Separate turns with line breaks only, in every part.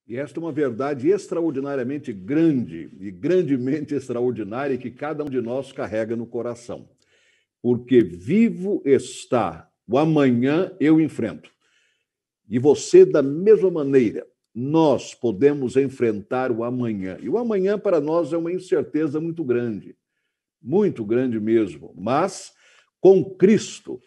E esta é uma verdade extraordinariamente grande e grandemente extraordinária que cada um de nós carrega no coração. Porque vivo está, o amanhã eu enfrento. E você, da mesma maneira, nós podemos enfrentar o amanhã. E o amanhã, para nós, é uma incerteza muito grande mesmo. Mas com Cristo,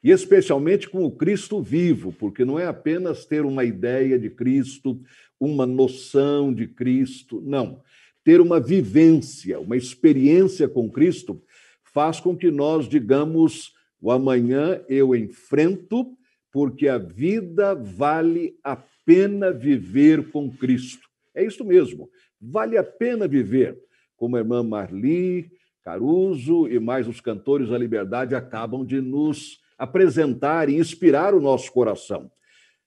e especialmente com o Cristo vivo, porque não é apenas ter uma ideia de Cristo, uma noção de Cristo, não. Ter uma vivência, uma experiência com Cristo, faz com que nós digamos: o amanhã eu enfrento, porque a vida vale a pena viver com Cristo. É isso mesmo, vale a pena viver. Como a irmã Marli Caruso e mais os cantores da Liberdade acabam de nos apresentar e inspirar o nosso coração.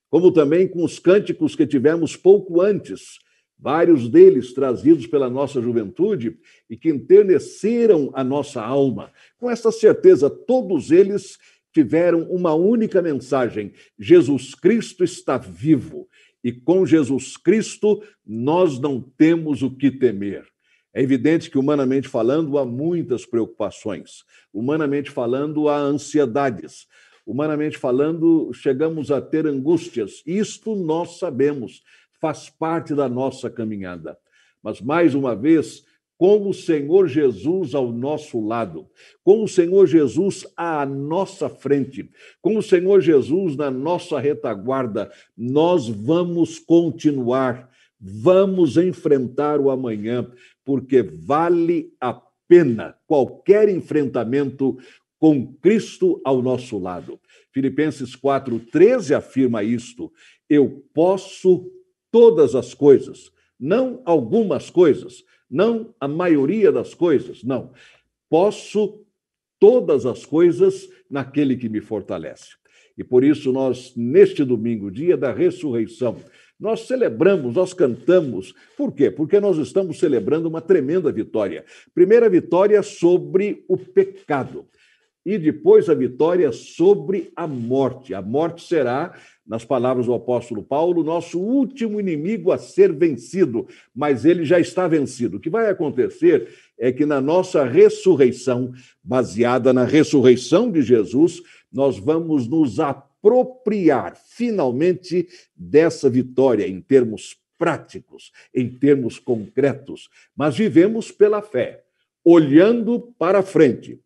Como também com os cânticos que tivemos pouco antes, vários deles trazidos pela nossa juventude e que enterneceram a nossa alma. Com essa certeza, todos eles tiveram uma única mensagem: Jesus Cristo está vivo, e com Jesus Cristo nós não temos o que temer. É evidente que, humanamente falando, há muitas preocupações. Humanamente falando, há ansiedades. Humanamente falando, chegamos a ter angústias. Isto nós sabemos, faz parte da nossa caminhada. Mas, mais uma vez, com o Senhor Jesus ao nosso lado, com o Senhor Jesus à nossa frente, com o Senhor Jesus na nossa retaguarda, nós vamos continuar, vamos enfrentar o amanhã, porque vale a pena qualquer enfrentamento com Cristo ao nosso lado. Filipenses 4:13 afirma isto: eu posso todas as coisas, não algumas coisas, não a maioria das coisas, não. Posso todas as coisas naquele que me fortalece. E por isso nós, neste domingo, dia da ressurreição, nós celebramos, nós cantamos. Por quê? Porque nós estamos celebrando uma tremenda vitória. Primeira vitória sobre o pecado. E depois a vitória sobre a morte. A morte será, nas palavras do apóstolo Paulo, nosso último inimigo a ser vencido, mas ele já está vencido. O que vai acontecer é que na nossa ressurreição, baseada na ressurreição de Jesus, nós vamos nos apropriar finalmente dessa vitória em termos práticos, em termos concretos, mas vivemos pela fé, olhando para frente,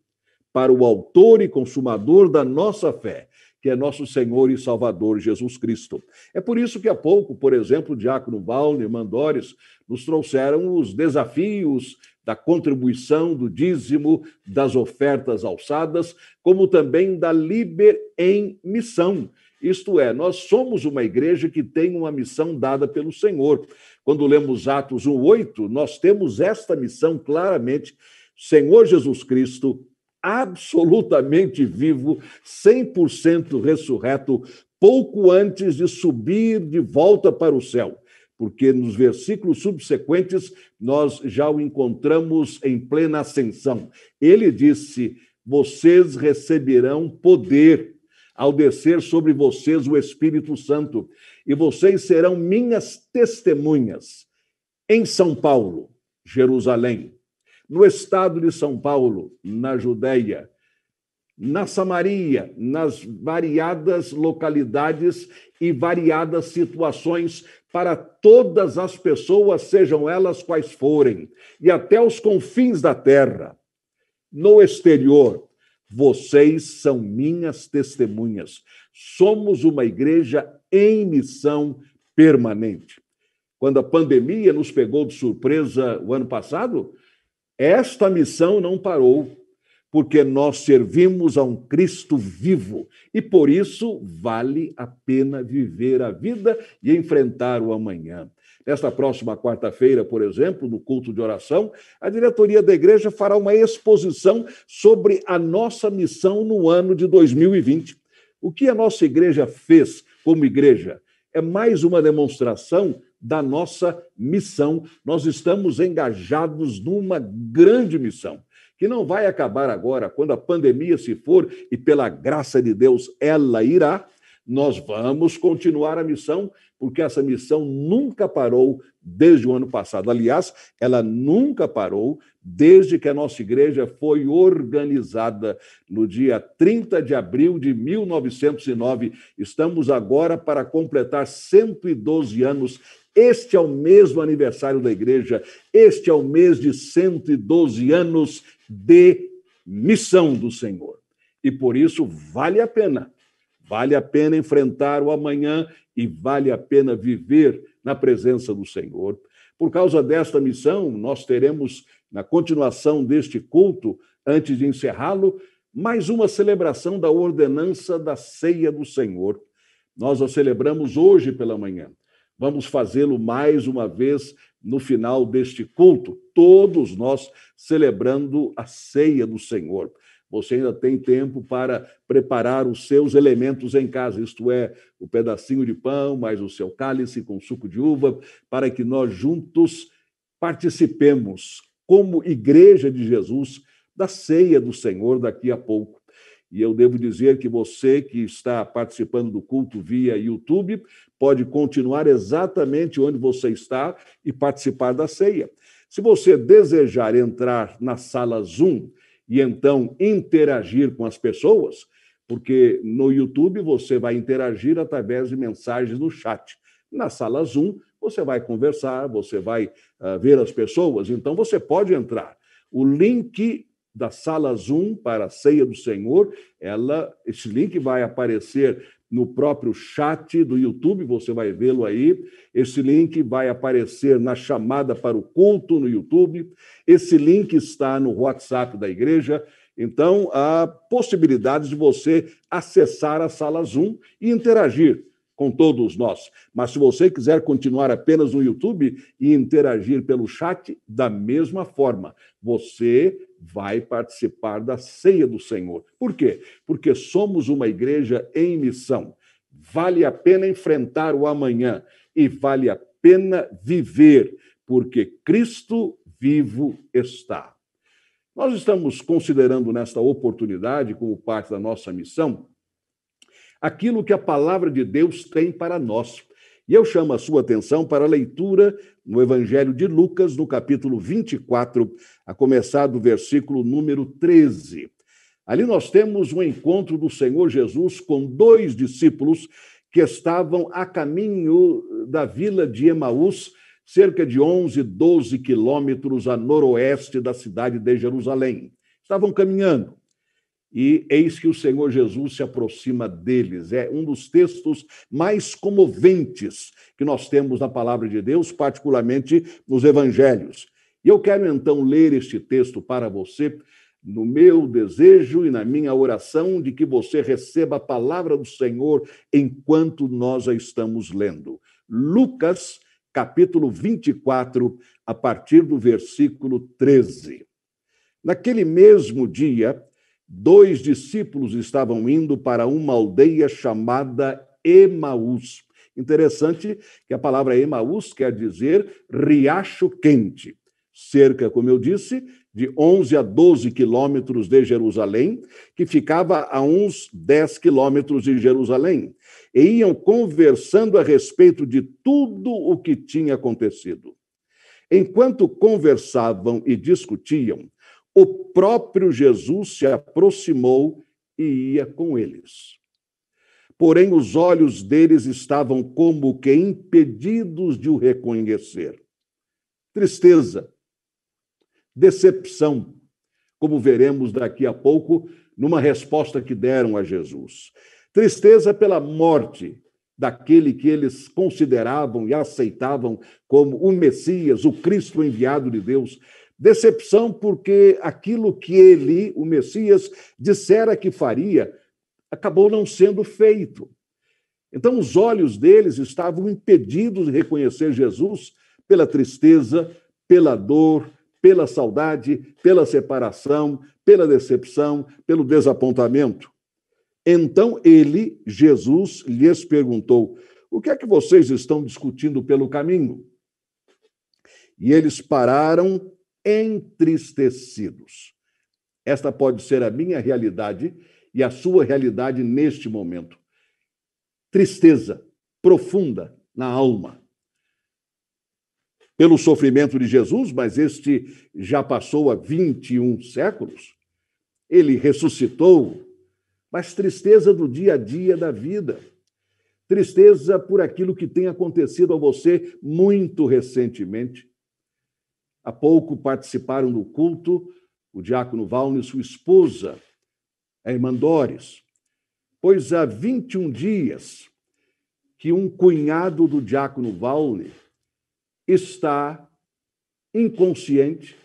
para o autor e consumador da nossa fé, que é nosso Senhor e Salvador Jesus Cristo. É por isso que há pouco, por exemplo, o diácono Valne e irmã Doris nos trouxeram os desafios da contribuição, do dízimo, das ofertas alçadas, como também da Liber em Missão. Isto é, nós somos uma igreja que tem uma missão dada pelo Senhor. Quando lemos Atos 1:8, nós temos esta missão claramente: Senhor Jesus Cristo, absolutamente vivo, 100% ressurreto, pouco antes de subir de volta para o céu, porque nos versículos subsequentes nós já o encontramos em plena ascensão. Ele disse: vocês receberão poder ao descer sobre vocês o Espírito Santo, e vocês serão minhas testemunhas em São Paulo, Jerusalém, no estado de São Paulo, na Judéia, na Samaria, nas variadas localidades e variadas situações, para todas as pessoas, sejam elas quais forem, e até os confins da terra. No exterior, vocês são minhas testemunhas. Somos uma igreja em missão permanente. Quando a pandemia nos pegou de surpresa o ano passado, esta missão não parou, porque nós servimos a um Cristo vivo e, por isso, vale a pena viver a vida e enfrentar o amanhã. Nesta próxima quarta-feira, por exemplo, no culto de oração, a diretoria da igreja fará uma exposição sobre a nossa missão no ano de 2020. O que a nossa igreja fez como igreja é mais uma demonstração da nossa missão. Nós estamos engajados numa grande missão, que não vai acabar agora, quando a pandemia se for, e pela graça de Deus ela irá. nós vamos continuar a missão, porque essa missão nunca parou desde o ano passado. Aliás, ela nunca parou desde que a nossa igreja foi organizada no dia 30 de abril de 1909. Estamos agora para completar 112 anos. Este é o mesmo aniversário da igreja, este é o mês de 112 anos de missão do Senhor. E por isso vale a pena enfrentar o amanhã e vale a pena viver na presença do Senhor. Por causa desta missão, nós teremos, na continuação deste culto, antes de encerrá-lo, mais uma celebração da ordenança da ceia do Senhor. Nós a celebramos hoje pela manhã. Vamos fazê-lo mais uma vez no final deste culto, todos nós celebrando a ceia do Senhor. Você ainda tem tempo para preparar os seus elementos em casa, isto é, o pedacinho de pão, mais o seu cálice com suco de uva, para que nós juntos participemos, como Igreja de Jesus, da ceia do Senhor daqui a pouco. E eu devo dizer que você que está participando do culto via YouTube pode continuar exatamente onde você está e participar da ceia. Se você desejar entrar na sala Zoom e então interagir com as pessoas, porque no YouTube você vai interagir através de mensagens no chat. Na sala Zoom você vai conversar, você vai ver as pessoas, então você pode entrar. O link da sala Zoom para a ceia do Senhor, esse link vai aparecer no próprio chat do YouTube, você vai vê-lo aí. Esse link vai aparecer na chamada para o culto no YouTube. Esse link está no WhatsApp da igreja. Então, há possibilidades de você acessar a sala Zoom e interagir com todos nós. Mas se você quiser continuar apenas no YouTube e interagir pelo chat, da mesma forma, você vai participar da ceia do Senhor. Por quê? Porque somos uma igreja em missão. Vale a pena enfrentar o amanhã e vale a pena viver, porque Cristo vivo está. Nós estamos considerando nesta oportunidade, como parte da nossa missão, aquilo que a palavra de Deus tem para nós. E eu chamo a sua atenção para a leitura no Evangelho de Lucas, no capítulo 24, a começar do versículo número 13. Ali nós temos um encontro do Senhor Jesus com dois discípulos que estavam a caminho da vila de Emaús, cerca de 11, 12 quilômetros a noroeste da cidade de Jerusalém. Estavam caminhando. E eis que o Senhor Jesus se aproxima deles. É um dos textos mais comoventes que nós temos na palavra de Deus, particularmente nos evangelhos. E eu quero então ler este texto para você, no meu desejo e na minha oração de que você receba a palavra do Senhor enquanto nós a estamos lendo. Lucas, capítulo 24, a partir do versículo 13. Naquele mesmo dia, dois discípulos estavam indo para uma aldeia chamada Emaús. Interessante que a palavra Emaús quer dizer riacho quente. Cerca, como eu disse, de 11 a 12 quilômetros de Jerusalém, que ficava a uns 10 quilômetros de Jerusalém. E iam conversando a respeito de tudo o que tinha acontecido. Enquanto conversavam e discutiam, o próprio Jesus se aproximou e ia com eles. Porém, os olhos deles estavam como que impedidos de o reconhecer. Tristeza, decepção, como veremos daqui a pouco, numa resposta que deram a Jesus. Tristeza pela morte daquele que eles consideravam e aceitavam como o Messias, o Cristo enviado de Deus. Decepção porque aquilo que ele, o Messias, dissera que faria, acabou não sendo feito. Então, os olhos deles estavam impedidos de reconhecer Jesus pela tristeza, pela dor, pela saudade, pela separação, pela decepção, pelo desapontamento. Então ele, Jesus, lhes perguntou: o que é que vocês estão discutindo pelo caminho? E eles pararam entristecidos. Esta pode ser a minha realidade e a sua realidade neste momento. tristeza profunda na alma. Pelo sofrimento de Jesus, mas este já passou há 21 séculos, ele ressuscitou, mas tristeza do dia a dia da vida. Tristeza por aquilo que tem acontecido a você muito recentemente. Há pouco participaram do culto o diácono Valne e sua esposa, a irmã Doris, pois há 21 dias que um cunhado do diácono Valne está inconsciente,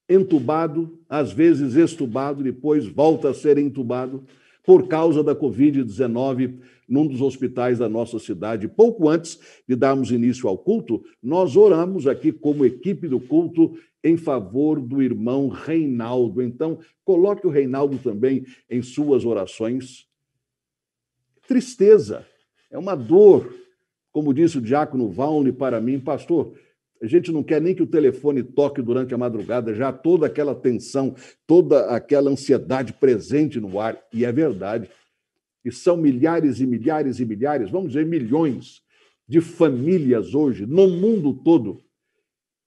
entubado, às vezes extubado, depois volta a ser entubado, por causa da Covid-19 num dos hospitais da nossa cidade. Pouco antes de darmos início ao culto, nós oramos aqui como equipe do culto em favor do irmão Reinaldo. Então, coloque o Reinaldo também em suas orações. Tristeza, é uma dor, como disse o diácono Valne para mim, pastor, a gente não quer nem que o telefone toque durante a madrugada, já toda aquela tensão, toda aquela ansiedade presente no ar, e é verdade. E são milhares e milhares e milhares, vamos dizer milhões de famílias hoje, no mundo todo,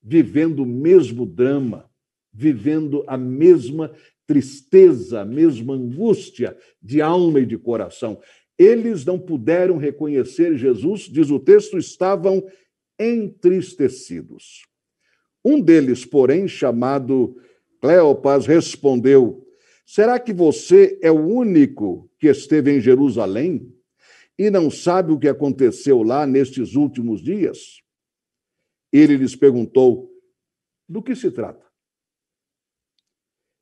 vivendo o mesmo drama, vivendo a mesma tristeza, a mesma angústia de alma e de coração. Eles não puderam reconhecer Jesus, diz o texto, estavam entristecidos. Um deles, porém, chamado Cleopas, respondeu: será que você é o único que esteve em Jerusalém e não sabe o que aconteceu lá nestes últimos dias? Ele lhes perguntou: do que se trata?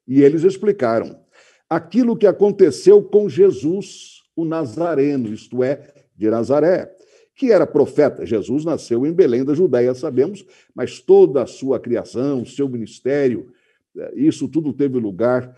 E eles explicaram: aquilo que aconteceu com Jesus, o Nazareno, isto é, de Nazaré, que era profeta. Jesus nasceu em Belém da Judéia, sabemos, mas toda a sua criação, seu ministério, isso tudo teve lugar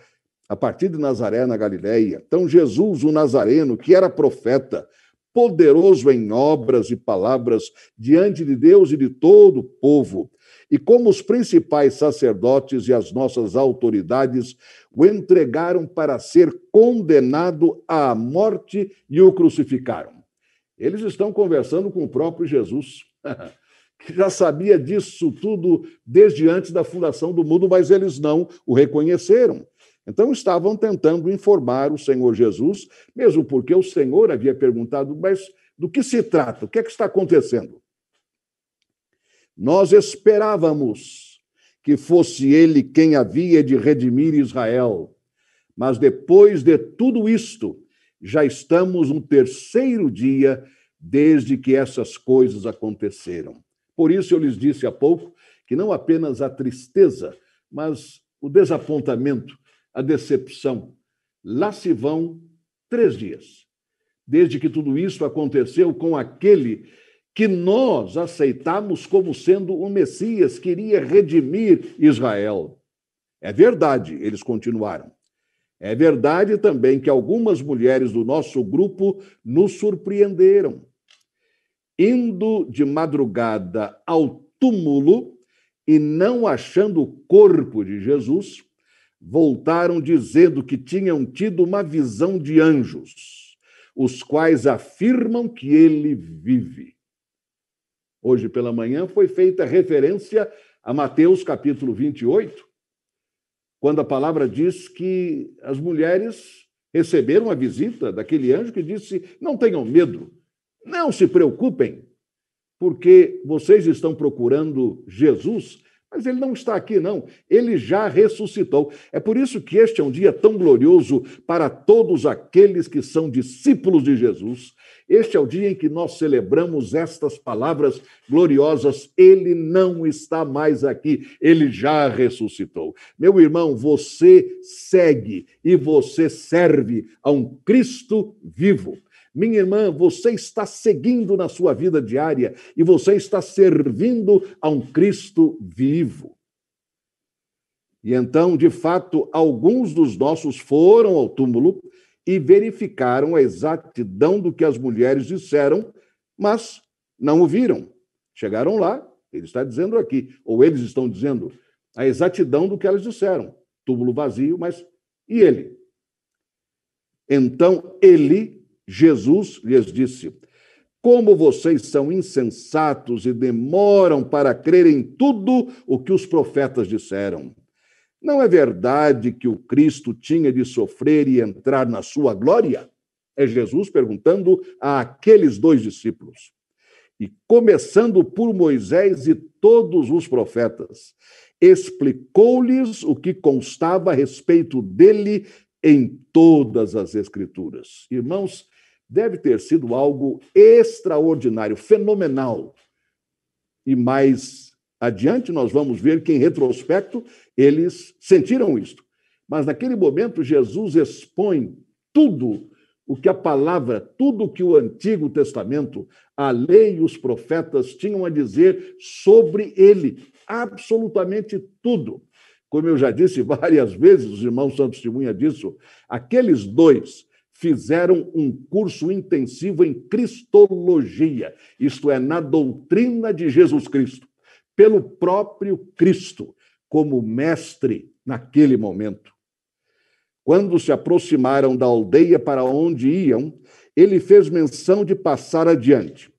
a partir de Nazaré, na Galileia. Então, Jesus, o Nazareno, que era profeta, poderoso em obras e palavras diante de Deus e de todo o povo, e como os principais sacerdotes e as nossas autoridades o entregaram para ser condenado à morte e o crucificaram. Eles estão conversando com o próprio Jesus, que já sabia disso tudo desde antes da fundação do mundo, mas eles não o reconheceram. Então, estavam tentando informar o Senhor Jesus, mesmo porque o Senhor havia perguntado: mas do que se trata? O que é que está acontecendo? Nós esperávamos que fosse ele quem havia de redimir Israel, mas depois de tudo isto, já estamos no terceiro dia desde que essas coisas aconteceram. Por isso eu lhes disse há pouco que não apenas a tristeza, mas o desapontamento, a decepção. Lá se vão 3 dias, desde que tudo isso aconteceu com aquele que nós aceitamos como sendo o Messias, que iria redimir Israel. É verdade, eles continuaram. É verdade também que algumas mulheres do nosso grupo nos surpreenderam. Indo de madrugada ao túmulo e não achando o corpo de Jesus, voltaram dizendo que tinham tido uma visão de anjos, os quais afirmam que ele vive. Hoje pela manhã foi feita referência a Mateus capítulo 28, quando a palavra diz que as mulheres receberam a visita daquele anjo que disse: não tenham medo, não se preocupem, porque vocês estão procurando Jesus, mas ele não está aqui, não. Ele já ressuscitou. É por isso que este é um dia tão glorioso para todos aqueles que são discípulos de Jesus. Este é o dia em que nós celebramos estas palavras gloriosas. Ele não está mais aqui, ele já ressuscitou. Meu irmão, você segue e você serve a um Cristo vivo. Minha irmã, você está seguindo na sua vida diária e você está servindo a um Cristo vivo. E então, de fato, alguns dos nossos foram ao túmulo e verificaram a exatidão do que as mulheres disseram, mas não o viram. Chegaram lá, ele está dizendo aqui, ou eles estão dizendo, a exatidão do que elas disseram. Túmulo vazio, mas e ele? Então, ele, Jesus lhes disse: como vocês são insensatos e demoram para crer em tudo o que os profetas disseram. Não é verdade que o Cristo tinha de sofrer e entrar na sua glória? É Jesus perguntando àqueles dois discípulos. E começando por Moisés e todos os profetas, explicou-lhes o que constava a respeito dele em todas as Escrituras. Irmãos, deve ter sido algo extraordinário, fenomenal. E mais adiante nós vamos ver que, em retrospecto, eles sentiram isto. Mas naquele momento, Jesus expõe tudo o que a palavra, tudo o que o Antigo Testamento, a lei e os profetas tinham a dizer sobre ele. Absolutamente tudo. Como eu já disse várias vezes, os irmãos são testemunha disso, aqueles dois fizeram um curso intensivo em Cristologia, isto é, na doutrina de Jesus Cristo, pelo próprio Cristo, como mestre naquele momento. Quando se aproximaram da aldeia para onde iam, ele fez menção de passar adiante.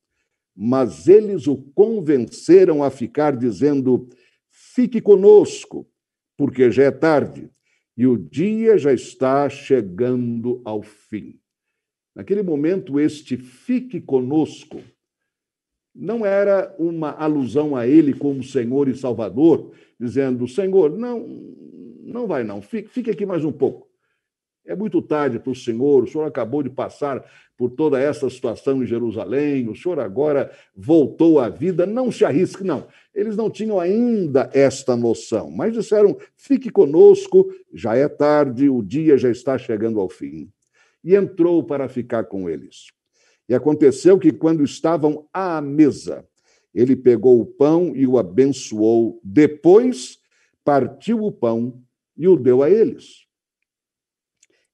Mas eles o convenceram a ficar, dizendo: fique conosco, porque já é tarde e o dia já está chegando ao fim. Naquele momento, este fique conosco não era uma alusão a ele como Senhor e Salvador, dizendo: Senhor, não vai não, fique aqui mais um pouco. É muito tarde para o senhor acabou de passar por toda essa situação em Jerusalém, o senhor agora voltou à vida, não se arrisque, não. Eles não tinham ainda esta noção, mas disseram: fique conosco, já é tarde, o dia já está chegando ao fim. E entrou para ficar com eles. E aconteceu que, quando estavam à mesa, ele pegou o pão e o abençoou, depois partiu o pão e o deu a eles.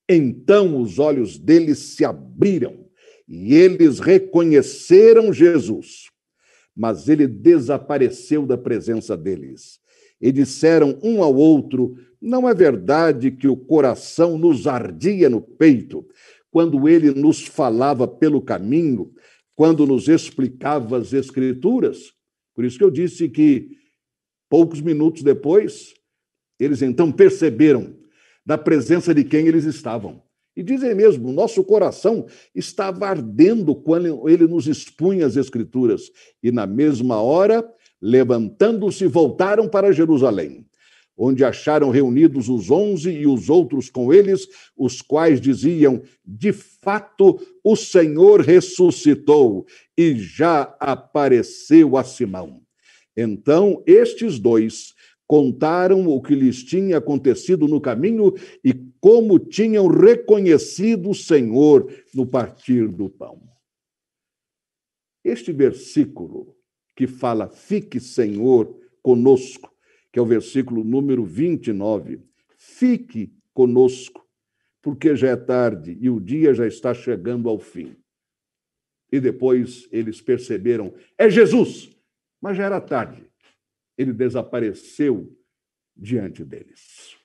Então os olhos deles se abriram e eles reconheceram Jesus. Mas ele desapareceu da presença deles. E disseram um ao outro: não é verdade que o coração nos ardia no peito quando ele nos falava pelo caminho, quando nos explicava as Escrituras? Por isso que eu disse que, poucos minutos depois, eles então perceberam da presença de quem eles estavam. E dizem mesmo: nosso coração estava ardendo quando ele nos expunha as Escrituras. E na mesma hora, levantando-se, voltaram para Jerusalém, onde acharam reunidos os 11 e os outros com eles, os quais diziam: de fato, o Senhor ressuscitou e já apareceu a Simão. Então, estes dois contaram o que lhes tinha acontecido no caminho e como tinham reconhecido o Senhor no partir do pão. Este versículo que fala: fique, Senhor, conosco, que é o versículo número 29, fique conosco, porque já é tarde e o dia já está chegando ao fim. E depois eles perceberam: é Jesus, mas já era tarde. Ele desapareceu diante deles.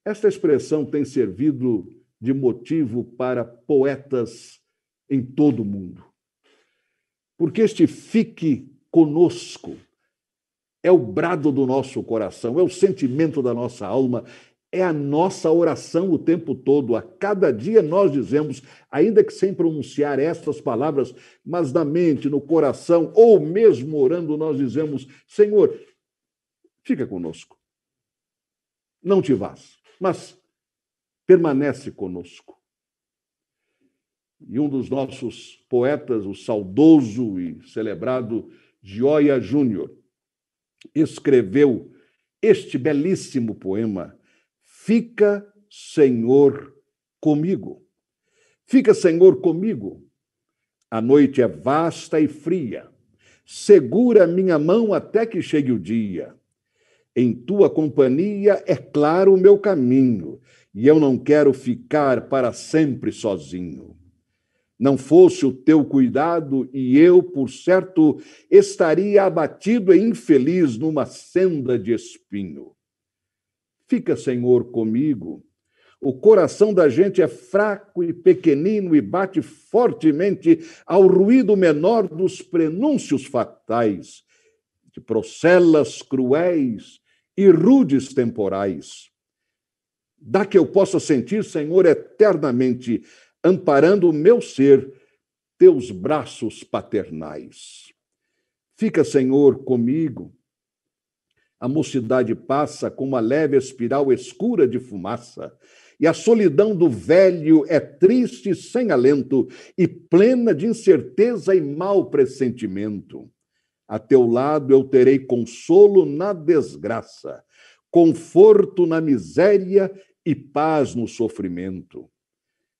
Esta expressão tem servido de motivo para poetas em todo o mundo. Porque este fique conosco é o brado do nosso coração, é o sentimento da nossa alma, é a nossa oração o tempo todo. A cada dia nós dizemos, ainda que sem pronunciar estas palavras, mas na mente, no coração, ou mesmo orando, nós dizemos: Senhor, fica conosco. Não te vás, mas permanece conosco. E um dos nossos poetas, o saudoso e celebrado Gioia Júnior, escreveu este belíssimo poema: Fica, Senhor, comigo. Fica, Senhor, comigo. A noite é vasta e fria. Segura minha mão até que chegue o dia. Em tua companhia é claro o meu caminho, e eu não quero ficar para sempre sozinho. Não fosse o teu cuidado, e eu, por certo, estaria abatido e infeliz numa senda de espinho. Fica, Senhor, comigo. O coração da gente é fraco e pequenino e bate fortemente ao ruído menor dos prenúncios fatais, de procelas cruéis e rudes temporais. Dá que eu possa sentir, Senhor, eternamente, amparando o meu ser, teus braços paternais. Fica, Senhor, comigo. A mocidade passa com uma leve espiral escura de fumaça, e a solidão do velho é triste e sem alento, e plena de incerteza e mau pressentimento. A teu lado eu terei consolo na desgraça, conforto na miséria e paz no sofrimento.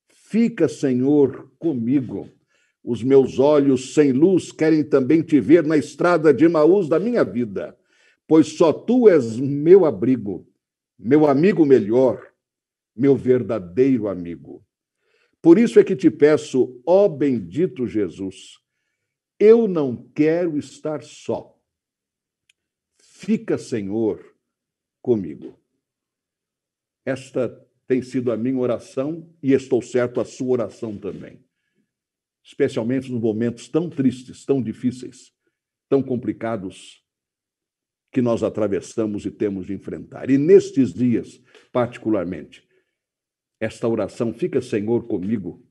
Fica, Senhor, comigo. Os meus olhos sem luz querem também te ver na estrada de Emaús da minha vida, pois só tu és meu abrigo, meu amigo melhor, meu verdadeiro amigo. Por isso é que te peço, ó bendito Jesus, eu não quero estar só. Fica, Senhor, comigo. Esta tem sido a minha oração e estou certo a sua oração também. Especialmente nos momentos tão tristes, tão difíceis, tão complicados que nós atravessamos e temos de enfrentar. E nestes dias, particularmente, esta oração, fica, Senhor, comigo,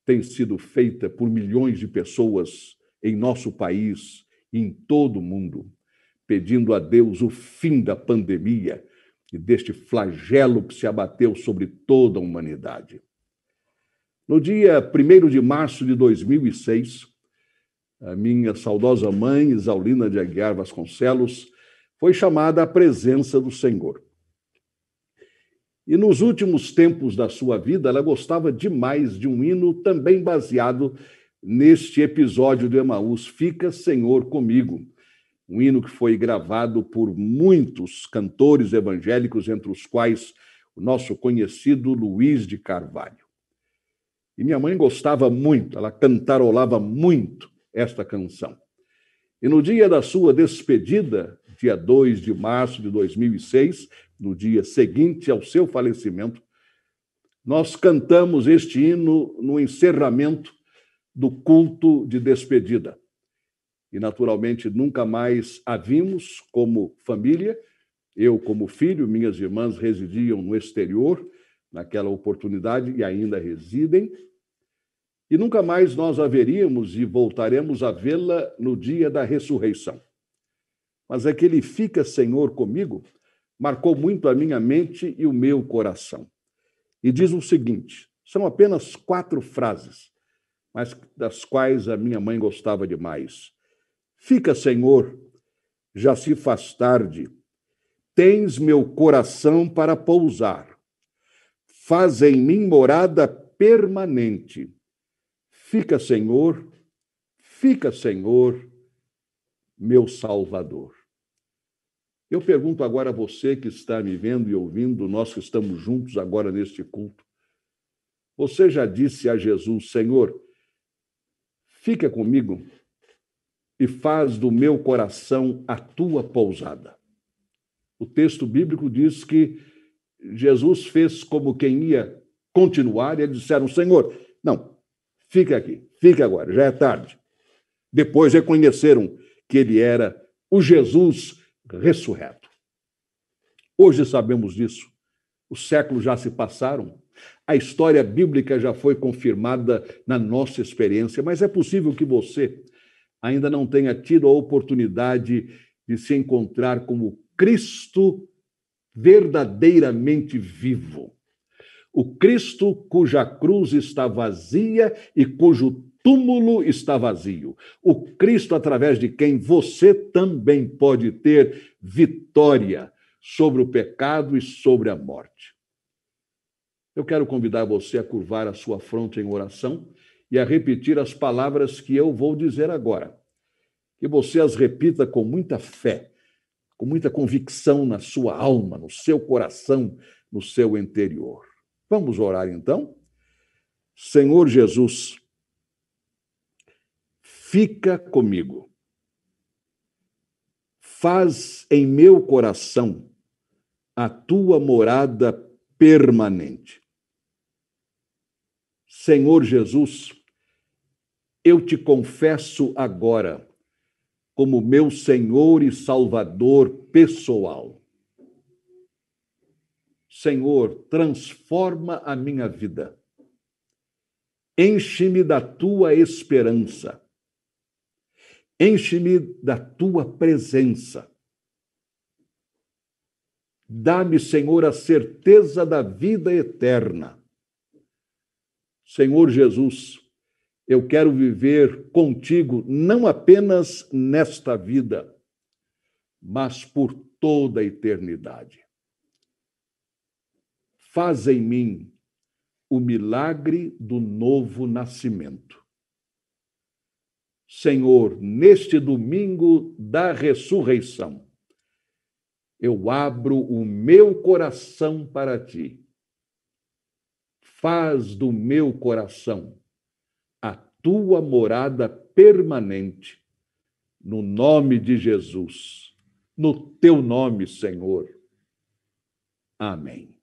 tem sido feita por milhões de pessoas em nosso país e em todo o mundo, pedindo a Deus o fim da pandemia e deste flagelo que se abateu sobre toda a humanidade. No dia 1º de março de 2006, a minha saudosa mãe, Isaulina de Aguiar Vasconcelos, foi chamada à presença do Senhor. E nos últimos tempos da sua vida, ela gostava demais de um hino também baseado neste episódio de Emaús, Fica, Senhor, comigo. Um hino que foi gravado por muitos cantores evangélicos, entre os quais o nosso conhecido Luiz de Carvalho. E minha mãe gostava muito, ela cantarolava muito esta canção. E no dia da sua despedida, dia 2 de março de 2006, no dia seguinte ao seu falecimento, nós cantamos este hino no encerramento do culto de despedida. E, naturalmente, nunca mais a vimos como família. Eu, como filho, minhas irmãs residiam no exterior naquela oportunidade e ainda residem. E nunca mais nós a veríamos e voltaremos a vê-la no dia da ressurreição. Mas aquele Fica, Senhor, comigo marcou muito a minha mente e o meu coração. E diz o seguinte, são apenas 4 frases, mas das quais a minha mãe gostava demais. Fica, Senhor, já se faz tarde, tens meu coração para pousar. Faz em mim morada permanente. Fica, Senhor, meu Salvador. Eu pergunto agora a você que está me vendo e ouvindo, nós que estamos juntos agora neste culto. Você já disse a Jesus, Senhor, fica comigo e faz do meu coração a tua pousada. O texto bíblico diz que Jesus fez como quem ia continuar e eles disseram, Senhor, não, fica aqui, fica agora, já é tarde. Depois reconheceram que ele era o Jesus ressurreto. Hoje sabemos disso. Os séculos já se passaram. A história bíblica já foi confirmada na nossa experiência, mas é possível que você ainda não tenha tido a oportunidade de se encontrar com o Cristo verdadeiramente vivo. O Cristo cuja cruz está vazia e cujo túmulo está vazio. O Cristo através de quem você também pode ter vitória sobre o pecado e sobre a morte. Eu quero convidar você a curvar a sua fronte em oração e a repetir as palavras que eu vou dizer agora. Que você as repita com muita fé, com muita convicção na sua alma, no seu coração, no seu interior. Vamos orar então? Senhor Jesus, fica comigo. Faz em meu coração a tua morada permanente. Senhor Jesus, eu te confesso agora como meu Senhor e Salvador pessoal. Senhor, transforma a minha vida. Enche-me da tua esperança. Enche-me da tua presença. Dá-me, Senhor, a certeza da vida eterna. Senhor Jesus, eu quero viver contigo não apenas nesta vida, mas por toda a eternidade. Faz em mim o milagre do novo nascimento. Senhor, neste domingo da ressurreição, eu abro o meu coração para ti. Faz do meu coração a tua morada permanente, no nome de Jesus, no teu nome, Senhor. Amém.